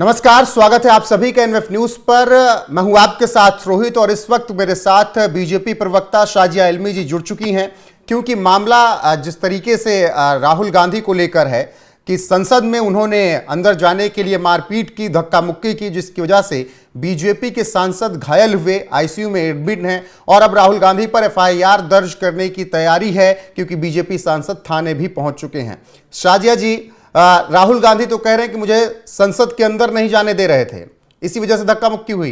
नमस्कार, स्वागत है आप सभी का एनएफ न्यूज पर। मैं हूं आपके साथ रोहित और इस वक्त मेरे साथ बीजेपी प्रवक्ता शाजिया इल्मी जी जुड़ चुकी हैं, क्योंकि मामला जिस तरीके से राहुल गांधी को लेकर है कि संसद में उन्होंने अंदर जाने के लिए मारपीट की, धक्का मुक्की की, जिसकी वजह से बीजेपी के सांसद घायल हुए, आईसीयू में एडमिट हैं और अब राहुल गांधी पर एफआईआर दर्ज करने की तैयारी है, क्योंकि बीजेपी सांसद थाने भी पहुंच चुके हैं। शाजिया जी, राहुल गांधी तो कह रहे हैं कि मुझे संसद के अंदर नहीं जाने दे रहे थे, इसी वजह से धक्का मुक्की हुई।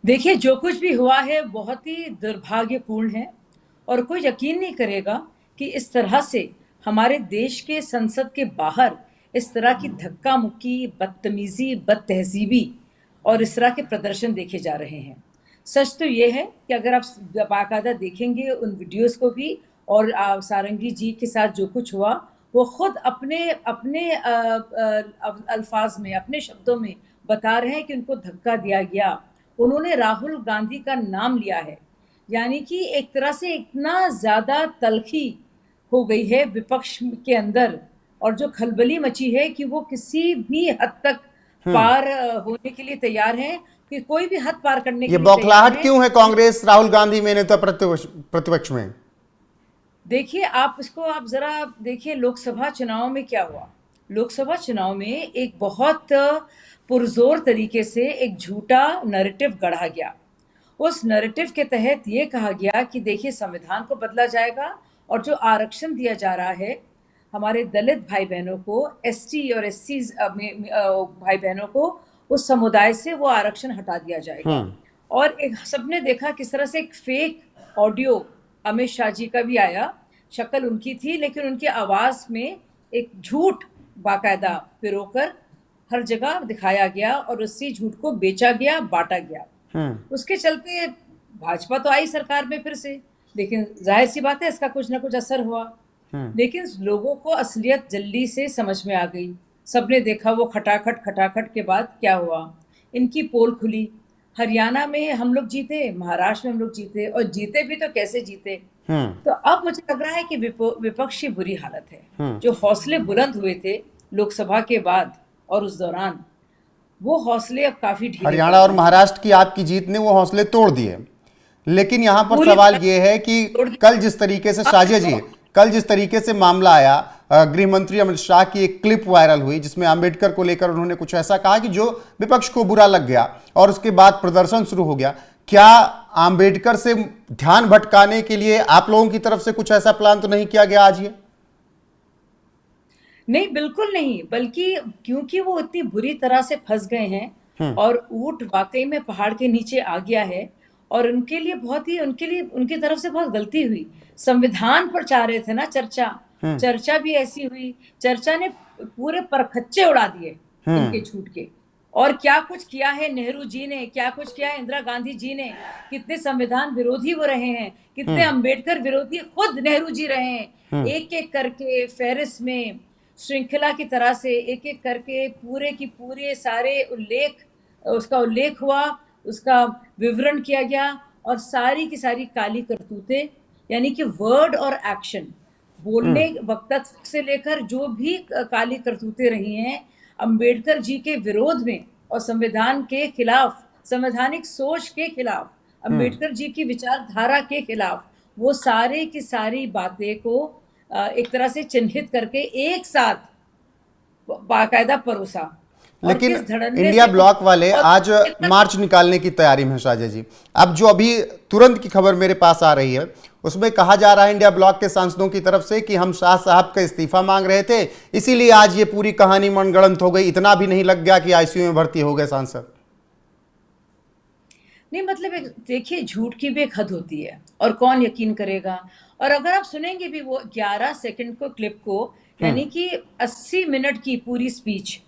देखिए, जो कुछ भी हुआ है बहुत ही दुर्भाग्यपूर्ण है और कोई यकीन नहीं करेगा कि इस तरह से हमारे देश के संसद के बाहर इस तरह की धक्का मुक्की, बदतमीजी, बदतहजीबी और इस तरह के प्रदर्शन देखे जा रहे हैं। सच तो ये है कि अगर आप बाकायदा देखेंगे उन वीडियोस को भी और सारंगी जी के साथ जो कुछ हुआ, वो खुद अपने अपने अल्फाज में, अपने शब्दों में बता रहे हैं कि उनको धक्का दिया गया। उन्होंने राहुल गांधी का नाम लिया है, यानी कि एक तरह से इतना ज़्यादा तल्खी हो गई है विपक्ष के अंदर और जो खलबली मची है कि वो किसी भी हद तक पार होने के लिए तैयार है, कि कोई भी हद पार करने के ये लिए तैयार बौखलाहट है। क्यों है कांग्रेस राहुल गांधी में, नेता प्रतिपक्ष में? देखिए, आप जरा देखिए लोकसभा चुनाव में क्या हुआ। लोकसभा चुनाव में एक बहुत पुरजोर तरीके से एक झूठा नैरेटिव गढ़ा गया। उस नैरेटिव के तहत ये कहा गया कि देखिए संविधान को बदला जाएगा और जो आरक्षण दिया जा रहा है हमारे दलित भाई बहनों को, एसटी और एससी भाई बहनों को, उस समुदाय से वो आरक्षण हटा दिया जाएगा। और एक सबने देखा किस तरह से एक फेक ऑडियो अमित शाह जी का भी आया। शक्ल उनकी थी लेकिन उनकी आवाज में एक झूठ बाकायदा पिरोकर हर जगह दिखाया गया और उसी झूठ को बेचा गया, बांटा गया। उसके चलते भाजपा तो आई सरकार में फिर से, लेकिन जाहिर सी बात है इसका कुछ ना कुछ असर हुआ। लेकिन लोगों को असलियत जल्दी से समझ में आ गई। सबने देखा वो खटाखट के बाद क्या हुआ। इनकी पोल खुली। हरियाणा में हम लोग जीते, महाराष्ट्र में हम लोग जीते और जीते भी तो कैसे जीते। तो अब मुझे लग रहा है कि विपक्ष की बुरी हालत है। जो हौसले बुलंद हुए थे लोकसभा के बाद और उस दौरान, वो हौसले अब काफी ढीले। हरियाणा और महाराष्ट्र की आपकी जीत ने वो हौसले तोड़ दिए। लेकिन यहां पर पूरी सवाल ये है कि कल जिस तरीके से शाजिया जी, कल जिस तरीके से मामला आया, गृह मंत्री अमित शाह की एक क्लिप वायरल हुई जिसमें अंबेडकर को लेकर उन्होंने कुछ ऐसा कहा कि जो विपक्ष को बुरा लग गया और उसके बाद प्रदर्शन शुरू हो गया। क्या अंबेडकर से ध्यान भटकाने के लिए आप लोगों की तरफ से कुछ ऐसा प्लान तो नहीं किया गया आज? ये नहीं, बिल्कुल नहीं, बल्कि क्योंकि वो इतनी बुरी तरह से फंस गए हैं और ऊंट वाकई में पहाड़ के नीचे आ गया है और उनके लिए उनकी तरफ से बहुत गलती हुई। संविधान पर चाह रहे थे ना चर्चा भी ऐसी हुई। चर्चा ने पूरे परखच्चे उड़ा दिए इनके झूठ के। और क्या कुछ किया है नेहरू जी ने, क्या कुछ किया है इंदिरा गांधी जी ने, कितने संविधान विरोधी वो रहे हैं, कितने अंबेडकर विरोधी खुद नेहरू जी रहे हैं। एक एक करके फेरिस में श्रृंखला की तरह से एक एक करके पूरे की पूरे सारे उसका उल्लेख हुआ, उसका विवरण किया गया और सारी की सारी काली करतूतें, यानी कि वर्ड और एक्शन, बोलने वक्तव्य से लेकर जो भी काली करतूतें रही हैं अंबेडकर जी के विरोध में और संविधान के खिलाफ, संवैधानिक सोच के खिलाफ, अंबेडकर जी की विचारधारा के खिलाफ, वो सारे की सारी बातें को एक तरह से चिन्हित करके एक साथ बाकायदा परोसा। लेकिन इंडिया ब्लॉक वाले आज मार्च निकालने की तैयारी में है शाजिया जी। अब जो अभी तुरंत की खबर मेरे पास आ रही है उसमें कहा जा रहा है इंडिया ब्लॉक के सांसदों की तरफ से कि हम शाह साहब का इस्तीफा मांग रहे थे, इसीलिए आज ये पूरी कहानी मनगढ़ंत हो गई। इतना भी नहीं लग गया कि आईसीयू में भर्ती हो गए सांसद? नहीं, मतलब देखिए, झूठ की भी एक हद होती है और कौन यकीन करेगा। और अगर आप सुनेंगे भी वो 11 सेकंड को क्लिप को, यानी कि 80 मिनट की पूरी स्पीच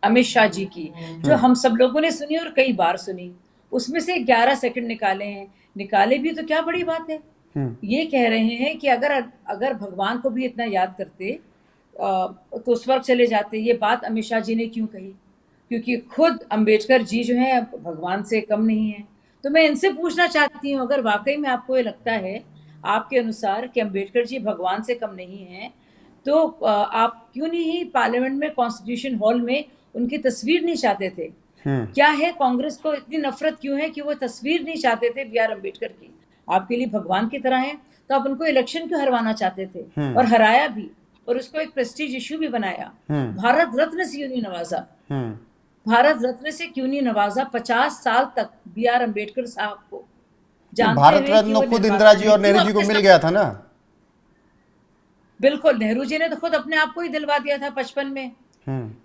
अमित शाह जी की, जो हम सब लोगों ने सुनी और कई बार सुनी, उसमें से 11 सेकंड निकाले हैं। निकाले भी तो क्या बड़ी बात है। ये कह रहे हैं कि अगर भगवान को भी इतना याद करते तो स्वर्ग चले जाते। ये बात अमित शाह जी ने क्यों कही? क्योंकि खुद अंबेडकर जी जो है भगवान से कम नहीं है। तो मैं इनसे पूछना चाहती हूँ, अगर वाकई में आपको ये लगता है आपके अनुसार कि अंबेडकर जी भगवान से कम नहीं हैं, तो आप क्यों नहीं पार्लियामेंट में, कॉन्स्टिट्यूशन हॉल में उनकी तस्वीर नहीं चाहते थे। क्या है, कांग्रेस को इतनी नफरत क्यों है कि वो तस्वीर नहीं चाहते थे बी आर अम्बेडकर की? आपके लिए भगवान की तरह है, तो आप उनको इलेक्शन क्यों हरवाना चाहते थे? और हराया भी, और उसको एक प्रेस्टीज इशू भी बनाया। भारत रत्न से क्यों नहीं नवाजा? भारत रत्न से क्यों नहीं नवाजा 50 साल तक बी आर अम्बेडकर साहब को, जानते भारत हुए कि रत्न वो खुद निर्माता इंदिरा जी हैं? और नेहरू क्यों जी को अपने मिल साथ? गया था ना। बिल्कुल, नेहरू जी ने तो खुद अपने आप को ही दिलवा दिया था 55 में।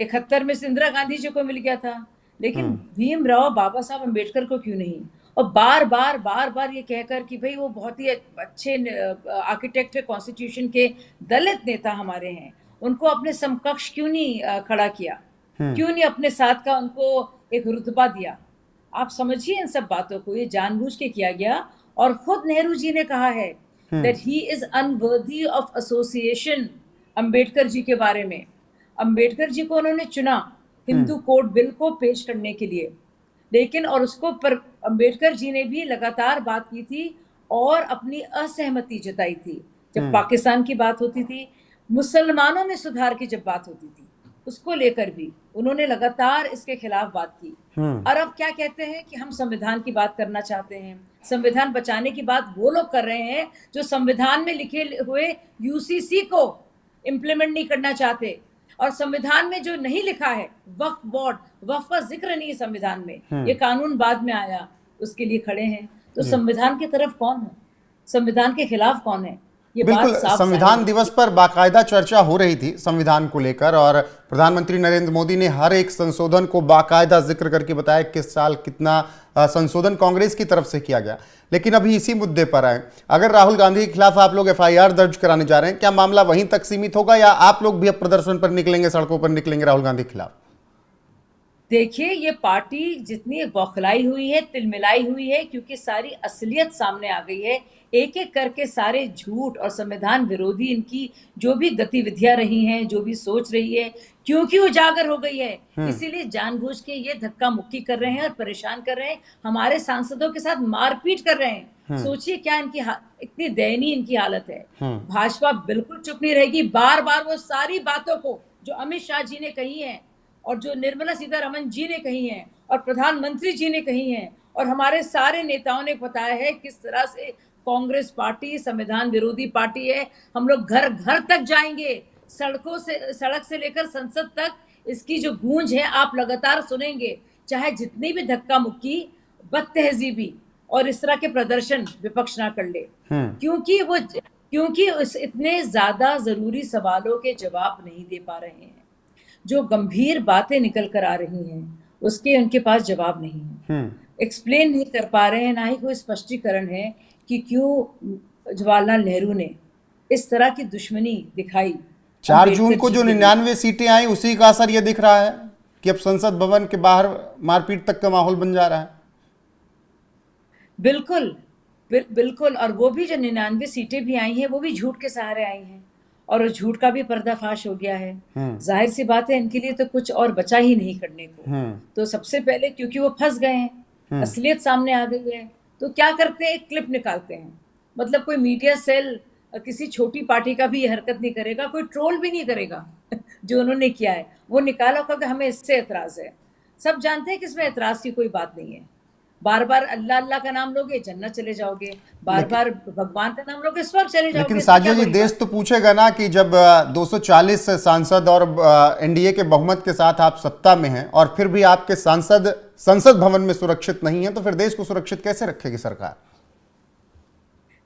71 में से इंदिरा गांधी जी को मिल गया था, लेकिन भीमराव बाबा साहब अम्बेडकर को क्यों नहीं? और बार बार ये कहकर कि भाई वो बहुत ही अच्छे आर्किटेक्ट है कॉन्स्टिट्यूशन के, दलित नेता हमारे हैं, उनको अपने समकक्ष क्यों नहीं खड़ा किया? क्यों नहीं अपने साथ का उनको एक रुतबा दिया? आप समझिए इन सब बातों को, ये जानबूझ के किया गया। और खुद नेहरू जी ने कहा है that he is unworthy of association Ambedkar ji के बारे में। अंबेडकर जी को उन्होंने चुना हिंदू कोड बिल को पेश करने के लिए, लेकिन और उसको पर अंबेडकर जी ने भी लगातार बात की थी और अपनी असहमति जताई थी जब पाकिस्तान की बात होती थी, मुसलमानों में सुधार की जब बात होती थी, उसको लेकर भी उन्होंने लगातार इसके खिलाफ बात की। और अब क्या कहते हैं कि हम संविधान की बात करना चाहते हैं, संविधान बचाने की बात वो लोग कर रहे हैं जो संविधान में लिखे हुए यूसीसी को इम्प्लीमेंट नहीं करना चाहते। और संविधान में जो नहीं लिखा है, वक्फ बोर्ड, वक्फ का जिक्र नहीं है संविधान में, ये कानून बाद में आया, उसके लिए खड़े हैं। तो संविधान की तरफ कौन है, संविधान के खिलाफ कौन है? ये बिल्कुल, बात साफ संविधान दिवस पर बाकायदा चर्चा हो रही थी संविधान को लेकर, और प्रधानमंत्री नरेंद्र मोदी ने हर एक संशोधन को बाकायदा जिक्र करके बताया किस साल कितना संशोधन कांग्रेस की तरफ से किया गया। लेकिन अभी इसी मुद्दे पर आए, अगर राहुल गांधी के खिलाफ आप लोग एफआईआर दर्ज कराने जा रहे हैं, क्या मामला वहीं तक सीमित होगा या आप लोग भी अब प्रदर्शन पर निकलेंगे, सड़कों पर निकलेंगे राहुल गांधी के खिलाफ? देखिए, ये पार्टी जितनी बौखलाई हुई है, तिलमिलाई हुई है, क्योंकि सारी असलियत सामने आ गई है। एक एक करके सारे झूठ और संविधान विरोधी इनकी जो भी गतिविधियां रही हैं, जो भी सोच रही है, क्योंकि उजागर हो गई है, इसीलिए जानबूझ के ये धक्का मुक्की कर रहे हैं और परेशान कर रहे हैं, हमारे सांसदों के साथ मारपीट कर रहे हैं। सोचिए क्या इनकी इतनी दयनीय इनकी हालत है। भाजपा बिल्कुल चुप नहीं रहेगी। बार बार वो सारी बातों को जो अमित शाह जी ने कही है और जो निर्मला सीतारमण जी ने कही हैं और प्रधानमंत्री जी ने कही हैं और हमारे सारे नेताओं ने बताया है किस तरह से कांग्रेस पार्टी संविधान विरोधी पार्टी है। हम लोग घर घर तक जाएंगे, सड़कों से, सड़क से लेकर संसद तक इसकी जो गूंज है आप लगातार सुनेंगे, चाहे जितनी भी धक्का मुक्की, बदतहजीबी और इस तरह के प्रदर्शन विपक्ष ना कर ले, क्योंकि उस इतने ज्यादा जरूरी सवालों के जवाब नहीं दे पा रहे हैं। जो गंभीर बातें निकल कर आ रही हैं उसके उनके पास जवाब नहीं है, एक्सप्लेन नहीं कर पा रहे हैं, ना ही कोई स्पष्टीकरण है कि क्यों जवाहरलाल नेहरू ने इस तरह की दुश्मनी दिखाई। 4 जून को जो 99 सीटें आई उसी का असर ये दिख रहा है कि अब संसद भवन के बाहर मारपीट तक का माहौल बन जा रहा है। बिल्कुल, और वो भी जो 99 सीटें भी आई हैं वो भी झूठ के सहारे आई हैं और उस झूठ का भी पर्दाफाश हो गया है। जाहिर सी बात है इनके लिए तो कुछ और बचा ही नहीं करने को। तो सबसे पहले क्योंकि वो फंस गए हैं, असलियत सामने आ गई है, तो क्या करते हैं, एक क्लिप निकालते हैं। मतलब कोई मीडिया सेल किसी छोटी पार्टी का भी ये हरकत नहीं करेगा, कोई ट्रोल भी नहीं करेगा जो उन्होंने किया है वो निकाला होगा कि हमें इससे एतराज है। सब जानते हैं कि इसमें एतराज की कोई बात नहीं है। बार बार अल्लाह अल्लाह का नाम लोगे जन्नत चले जाओगे, बार बार भगवान का नाम लोगे स्वर्ग चले जाओगे। लेकिन साजिया जी, देश तो पूछेगा ना कि जब 240 सांसद और एनडीए के बहुमत के साथ आप सत्ता में हैं और फिर भी आपके सांसद संसद भवन में सुरक्षित नहीं है, तो फिर देश को सुरक्षित कैसे रखेगी सरकार?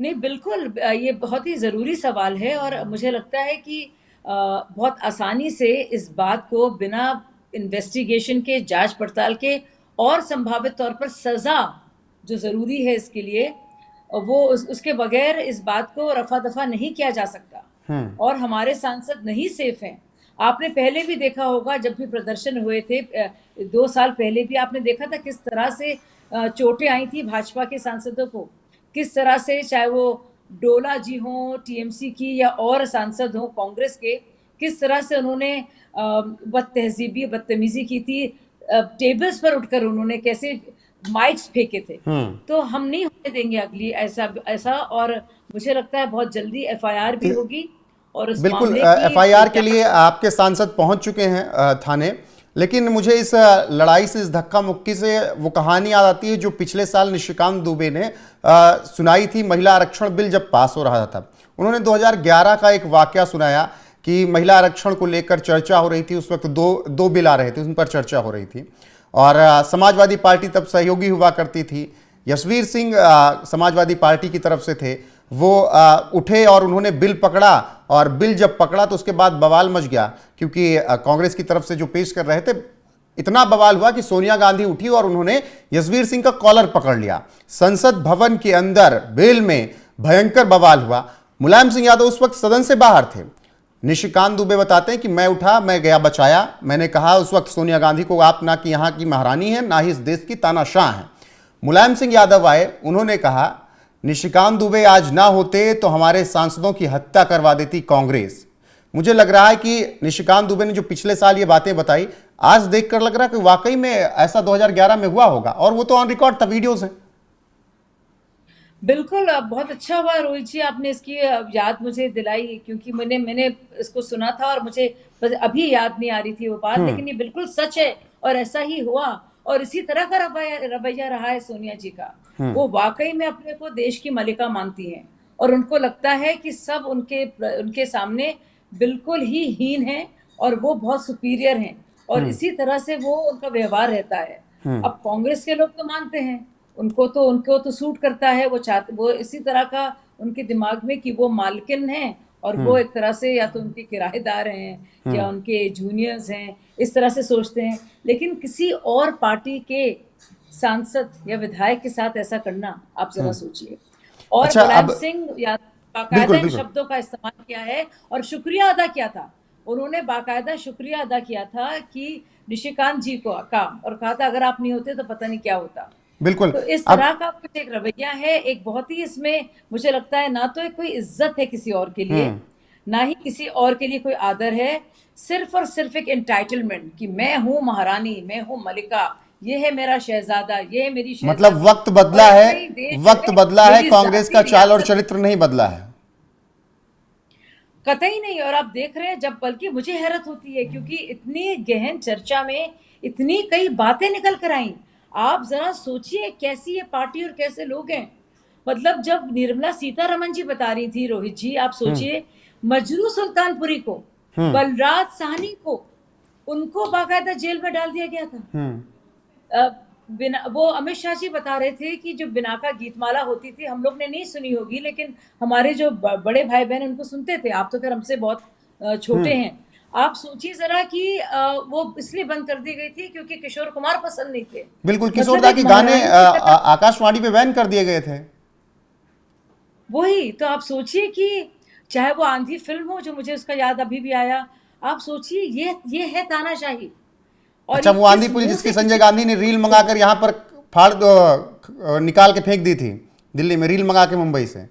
नहीं, बिल्कुल ये बहुत ही ज़रूरी सवाल है और मुझे लगता है कि बहुत आसानी से इस बात को बिना इन्वेस्टिगेशन के, जांच पड़ताल के और संभावित तौर पर सज़ा जो ज़रूरी है इसके लिए, वो उसके बगैर इस बात को रफा दफा नहीं किया जा सकता। और हमारे सांसद नहीं सेफ हैं। आपने पहले भी देखा होगा, जब भी प्रदर्शन हुए थे 2 साल पहले भी आपने देखा था किस तरह से चोटें आई थी भाजपा के सांसदों को, किस तरह से, चाहे वो डोला जी हों टीएमसी की या और सांसद हों कांग्रेस के, किस तरह से उन्होंने बदतमीजी की थी, टेबल्स पर उठकर उन्होंने कैसे माइक्स फेंके थे। तो हम नहीं होने देंगे अगली ऐसा और मुझे लगता है बहुत जल्दी एफआईआर भी होगी। और बिल्कुल, एफआईआर के लिए आपके सांसद पहुंच चुके हैं थाने, लेकिन मुझे इस लड़ाई से, इस धक्का मुक्की से वो कहानी याद आती है जो पिछले साल निशिकांत दुबे ने सुनाई थी। महिला आरक्षण बिल जब पास हो रहा था, उन्होंने 2011 का एक वाकया सुनाया कि महिला आरक्षण को लेकर चर्चा हो रही थी। उस वक्त दो बिल आ रहे थे, उन पर चर्चा हो रही थी और समाजवादी पार्टी तब सहयोगी हुआ करती थी। यशवीर सिंह समाजवादी पार्टी की तरफ से थे, वो उठे और उन्होंने बिल पकड़ा और बिल जब पकड़ा तो उसके बाद बवाल मच गया, क्योंकि कांग्रेस की तरफ से जो पेश कर रहे थे, इतना बवाल हुआ कि सोनिया गांधी उठी और उन्होंने यशवीर सिंह का कॉलर पकड़ लिया। संसद भवन के अंदर बेल में भयंकर बवाल हुआ। मुलायम सिंह यादव उस वक्त सदन से बाहर थे। निशिकांत दुबे बताते हैं कि मैं उठा, मैं गया बचाया। मैंने कहा उस वक्त सोनिया गांधी को, आप ना कि यहाँ की महारानी है, ना ही इस देश की तानाशाह है। मुलायम सिंह यादव आए, उन्होंने कहा निशिकांत दुबे आज ना होते तो हमारे सांसदों की हत्या करवा देती कांग्रेस। मुझे लग रहा है कि निशिकांत दुबे ने जो पिछले साल ये बातें बताई, आज देखकर लग रहा है कि वाकई में ऐसा 2011 में हुआ होगा, और वो तो ऑन रिकॉर्ड था, वीडियोस हैं। बिल्कुल, बहुत अच्छा हुआ रोहित जी, आपने इसकी याद मुझे दिलाई, क्योंकि मैंने इसको सुना था और मुझे बस अभी याद नहीं आ रही थी वो बात, लेकिन ये बिल्कुल सच है और ऐसा ही हुआ। और इसी तरह का रवैया रहा है सोनिया जी का। वो वाकई में अपने को देश की मलिका मानती हैं और उनको लगता है कि सब उनके सामने बिल्कुल ही हीन है और वो बहुत सुपीरियर हैं, और इसी तरह से वो उनका व्यवहार रहता है। अब कांग्रेस के लोग तो मानते हैं, उनको तो सूट करता है, वो इसी तरह का उनके दिमाग में कि वो मालकिन हैं और वो एक तरह से या तो उनके किराएदार हैं या उनके जूनियर्स हैं, इस तरह से सोचते हैं। लेकिन किसी और पार्टी के सांसद या विधायक के साथ ऐसा करना, आप जरा सोचिए। और अच्छा, मुलायम अब सिंह या बाकायदा बिल्कुल इन बिल्कुल शब्दों का इस्तेमाल किया है और शुक्रिया अदा किया था। उन्होंने बाकायदा शुक्रिया अदा किया था कि निशिकांत जी को का, और कहा था अगर आप नहीं होते तो पता नहीं क्या होता। बिल्कुल। तो इस अब तरह का कुछ एक रवैया है, एक बहुत ही इसमें मुझे लगता है ना तो एक कोई इज्जत है किसी और के लिए, ना ही किसी और के लिए कोई आदर है, सिर्फ और सिर्फ एक एंटाइटलमेंट कि मैं हूं महारानी, मैं हूं मलिका, ये है मेरा शहजादा, ये है मेरी मतलब शहजादी, वक्त और बदला है, ऐसे ही देश वक्त में बदला है, मेरी कांग्रेस जाति का चाल और रियासत चरित्र नहीं बदला है। कतई नहीं। और आप देख रहे हैं, जब बल्कि मुझे हैरत होती है क्योंकि इतनी गहन चर्चा में इतनी कई बातें निकल कर आई। आप जरा सोचिए कैसी ये पार्टी और कैसे लोग हैं। मतलब जब निर्मला सीतारमन जी बता रही थी रोहित जी, आप सोचिए, मजरू सुल्तानपुरी को, बलराज साहनी को, उनको बाकायदा जेल में डाल दिया गया था। वो अमित शाह जी बता रहे थे कि जो बिनाका गीतमाला होती थी, हम लोग ने नहीं सुनी होगी, लेकिन हमारे जो बड़े भाई बहन उनको सुनते थे। आप तो फिर हमसे बहुत छोटे हैं। आप सोचिए जरा कि वो इसलिए बंद कर दी गई थी क्योंकि किशोर कुमार पसंद नहीं थे। बिल्कुल, किशोर मतलब दा एक के गाने महारानी की तरह। आकाशवाणी पे बैन कर दिए गए थे। वही तो आप सोचिए कि चाहे वो आंधी फिल्म हो, जो मुझे उसका याद अभी भी आया, आप सोचिए ये है तानाशाही। और अच्छा, ये वो आंधी किस पुल मुंह जिसकी से संजय किसी गांधी ने रील मंगाकर यहाँ पर निकाल के फेंक दी थी, दिल्ली में रील मंगा के मुंबई से।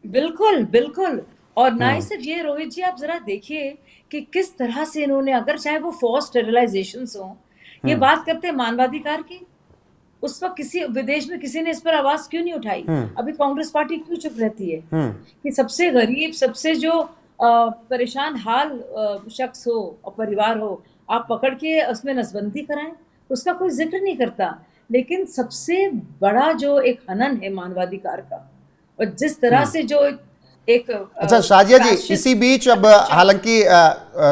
बिल्कुल बिल्कुल। और ना ही सिर्फ ये रोहित जी, आप जरा देखिए कि किस तरह से इन्होंने, अगर चाहे वो फोर्स स्टेरिलाइजेशन हो, ये बात करते हैं मानवाधिकार की, उस वक्त किसी विदेश में किसी ने इस पर आवाज क्यों नहीं उठाई? अभी कांग्रेस पार्टी क्यों चुप रहती है कि सबसे गरीब, सबसे जो परेशान हाल शख्स हो और परिवार हो, आप पकड़ के उसमें नसबंदी कराएं, उसका कोई जिक्र नहीं करता। लेकिन सबसे बड़ा जो एक हनन है मानवाधिकार का, और जिस तरह से जो एक अच्छा शाजिया जी, फैसिस्ट इसी बीच अब हालांकि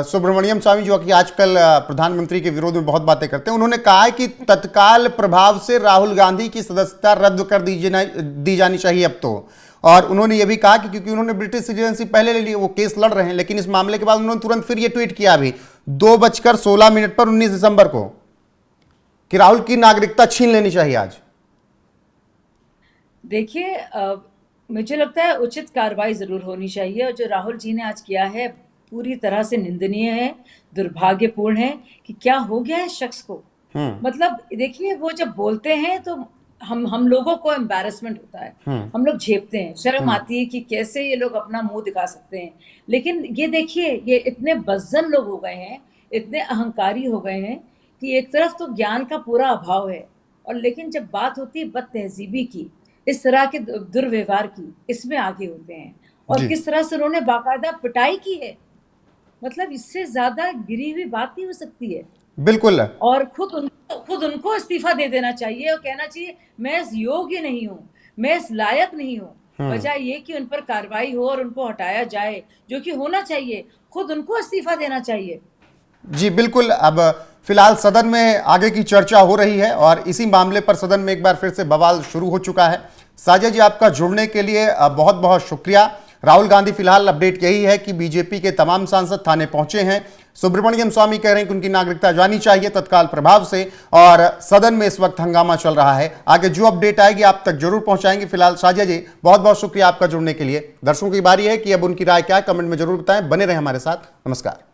सुब्रमण्यम स्वामी जो कि आजकल प्रधानमंत्री के विरोध में बहुत बातें करते हैं, उन्होंने कहा है कि तत्काल प्रभाव से राहुल गांधी की सदस्यता रद्द कर दी जानी चाहिए अब तो। और उन्होंने ये भी कहा कि क्योंकि उन्होंने ब्रिटिश सिटीजनशिप पहले ले ली, वो केस लड़ रहे हैं, लेकिन इस मामले के बाद उन्होंने तुरंत फिर ये ट्वीट किया अभी 2:16 पर 19 दिसंबर को कि राहुल की नागरिकता छीन लेनी चाहिए आज। देखिए, मुझे लगता है उचित कार्रवाई जरूर होनी चाहिए, और जो राहुल जी ने आज किया है पूरी तरह से निंदनीय है, दुर्भाग्यपूर्ण है कि क्या हो गया है इस शख्स को। मतलब देखिए, वो जब बोलते हैं तो हम लोगों को एम्बैरेसमेंट होता है, हम लोग झेपते हैं, शर्म आती है कि कैसे ये लोग अपना मुंह दिखा सकते हैं। लेकिन ये देखिए, ये इतने बज्जन लोग हो गए हैं, इतने अहंकारी हो गए हैं कि एक तरफ तो ज्ञान का पूरा अभाव है, और लेकिन जब बात होती है बदतहजीबी की, इस तरह के दुर्व्यवहार की, इसमें आगे होते हैं। और किस तरह से उन्होंने बाकायदा पिटाई की है, मतलब इससे ज्यादा गिरी हुई बात नहीं हो सकती है। बिल्कुल। और खुद उनको इस्तीफा दे देना चाहिए और कहना चाहिए मैं इस योग्य नहीं हूं, मैं इस लायक नहीं हूं, बजाय ये कि उन पर कार्रवाई हो और उनको हटाया जाए, जो कि होना चाहिए। खुद उनको इस्तीफा देना चाहिए। जी बिल्कुल। अब फिलहाल सदन में आगे की चर्चा हो रही है और इसी मामले पर सदन में एक बार फिर से बवाल शुरू हो चुका है। साजिया जी, आपका जुड़ने के लिए बहुत बहुत शुक्रिया। राहुल गांधी, फिलहाल अपडेट यही है कि बीजेपी के तमाम सांसद थाने पहुंचे हैं। सुब्रमण्यम स्वामी कह रहे हैं कि उनकी नागरिकता जानी चाहिए तत्काल प्रभाव से, और सदन में इस वक्त हंगामा चल रहा है। आगे जो अपडेट आएगी आप तक जरूर पहुंचाएंगे। फिलहाल साजिया जी, बहुत बहुत शुक्रिया आपका जुड़ने के लिए। दर्शकों की बारी है कि अब उनकी राय क्या है, कमेंट में जरूर बताएं। बने रहें हमारे साथ। नमस्कार।